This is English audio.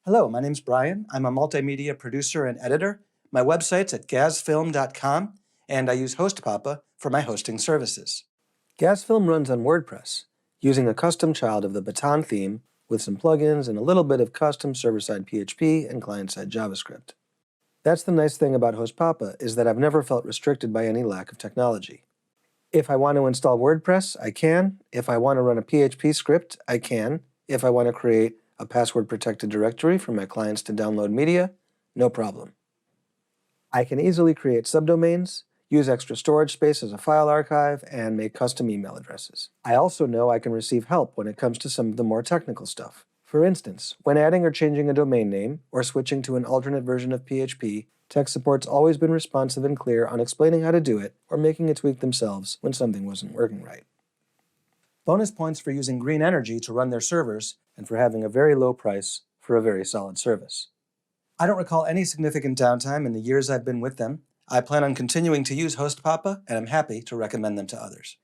Hello, my name's Brian. I'm a multimedia producer and editor. My website's at gazfilm.com, and I use HostPapa for my hosting services. Gazfilm runs on WordPress, using a custom child of the Baton theme with some plugins and a little bit of custom server-side PHP and client-side JavaScript. That's the nice thing about HostPapa, is that I've never felt restricted by any lack of technology. If I want to install WordPress, I can. If I want to run a PHP script, I can. If I want to create a password-protected directory for my clients to download media, no problem. I can easily create subdomains, use extra storage space as a file archive, and make custom email addresses. I also know I can receive help when it comes to some of the more technical stuff. For instance, when adding or changing a domain name, or switching to an alternate version of PHP, tech support's always been responsive and clear on explaining how to do it or making a tweak themselves when something wasn't working right. Bonus points for using green energy to run their servers and for having a very low price for a very solid service. I don't recall any significant downtime in the years I've been with them. I plan on continuing to use HostPapa, and I'm happy to recommend them to others.